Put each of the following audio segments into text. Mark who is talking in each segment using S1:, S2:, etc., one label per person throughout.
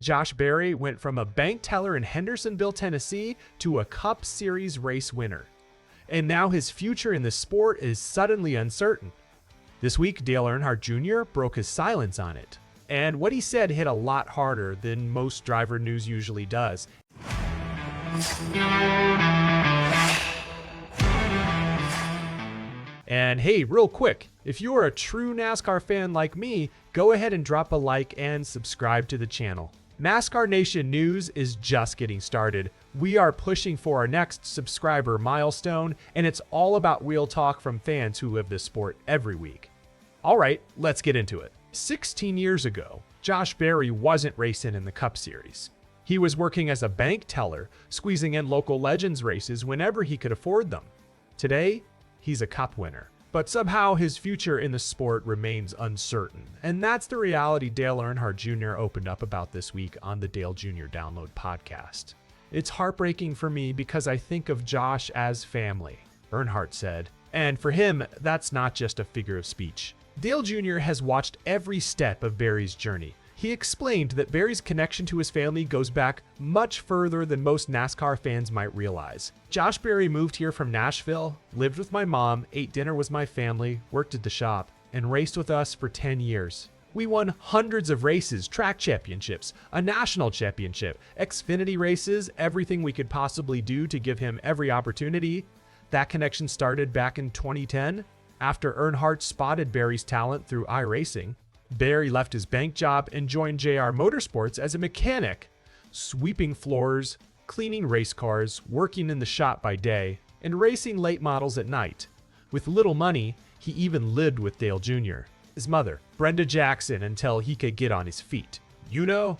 S1: Josh Berry went from a bank teller in Hendersonville, Tennessee to a Cup Series race winner. And now his future in the sport is suddenly uncertain. This week, Dale Earnhardt Jr. broke his silence on it. And what he said hit a lot harder than most driver news usually does. And hey, real quick, if you are a true NASCAR fan like me, go ahead and drop a like and subscribe to the channel. NASCAR Nation News is just getting started. We are pushing for our next subscriber milestone, and it's all about real talk from fans who live this sport every week. All right, let's get into it. 16 years ago, Josh Berry wasn't racing in the Cup Series. He was working as a bank teller, squeezing in local Legends races whenever he could afford them. Today, he's a Cup winner. But somehow his future in the sport remains uncertain. And that's the reality Dale Earnhardt Jr. opened up about this week on the Dale Jr. Download podcast. It's heartbreaking for me because I think of Josh as family, Earnhardt said. And for him, that's not just a figure of speech. Dale Jr. has watched every step of Berry's journey. He explained that Berry's connection to his family goes back much further than most NASCAR fans might realize. Josh Berry moved here from Nashville, lived with my mom, ate dinner with my family, worked at the shop, and raced with us for 10 years. We won hundreds of races, track championships, a national championship, Xfinity races, everything we could possibly do to give him every opportunity. That connection started back in 2010, after Earnhardt spotted Berry's talent through iRacing. Berry left his bank job and joined JR Motorsports as a mechanic, sweeping floors, cleaning race cars, working in the shop by day, and racing late models at night. With little money, he even lived with Dale Jr., his mother, Brenda Jackson, until he could get on his feet. You know,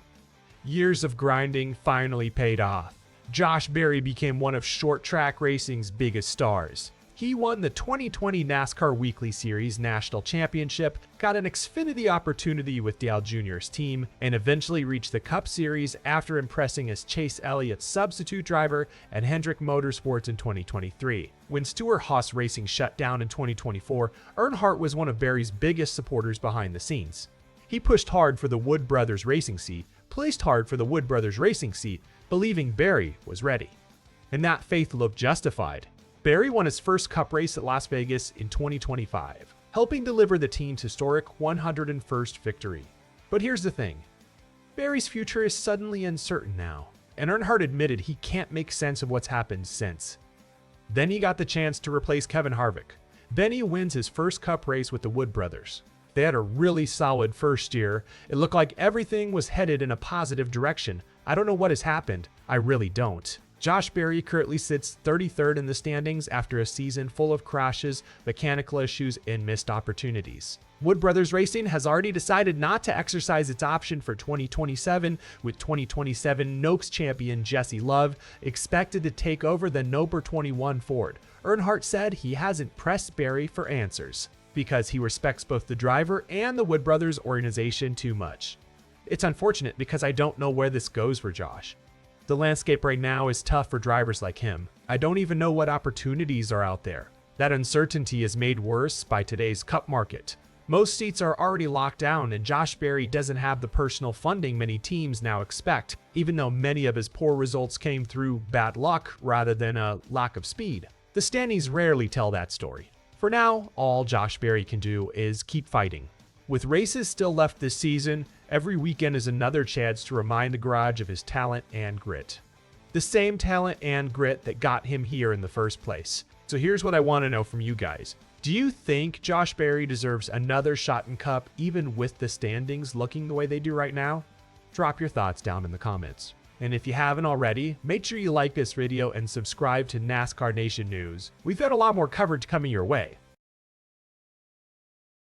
S1: years of grinding finally paid off. Josh Berry became one of short track racing's biggest stars. He won the 2020 NASCAR Weekly Series National Championship, got an Xfinity opportunity with Dale Jr.'s team, and eventually reached the Cup Series after impressing as Chase Elliott's substitute driver at Earnhardt Motorsports in 2023. When Stewart-Haas Racing shut down in 2024, Earnhardt was one of Berry's biggest supporters behind the scenes. He pushed hard for the Wood Brothers racing seat, placed hard for the Wood Brothers racing seat, believing Berry was ready. And that faith looked justified. Berry won his first Cup race at Las Vegas in 2025, helping deliver the team's historic 101st victory. But here's the thing. Berry's future is suddenly uncertain now, and Earnhardt admitted he can't make sense of what's happened since. Then he got the chance to replace Kevin Harvick. Then he wins his first Cup race with the Wood Brothers. They had a really solid first year. It looked like everything was headed in a positive direction. I don't know what has happened. I really don't. Josh Berry currently sits 33rd in the standings after a season full of crashes, mechanical issues, and missed opportunities. Wood Brothers Racing has already decided not to exercise its option for 2027, with 2027 Noakes champion Jesse Love expected to take over the number 21 Ford. Earnhardt said he hasn't pressed Berry for answers because he respects both the driver and the Wood Brothers organization too much. It's unfortunate because I don't know where this goes for Josh. The landscape right now is tough for drivers like him. I don't even know what opportunities are out there. That uncertainty is made worse by today's Cup market. Most seats are already locked down, and Josh Berry doesn't have the personal funding many teams now expect, even though many of his poor results came through bad luck rather than a lack of speed. The standings rarely tell that story. For now, all Josh Berry can do is keep fighting. With races still left this season, every weekend is another chance to remind the garage of his talent and grit. The same talent and grit that got him here in the first place. So here's what I want to know from you guys. Do you think Josh Berry deserves another shot in Cup even with the standings looking the way they do right now? Drop your thoughts down in the comments. And if you haven't already, make sure you like this video and subscribe to NASCAR Nation News. We've got a lot more coverage coming your way.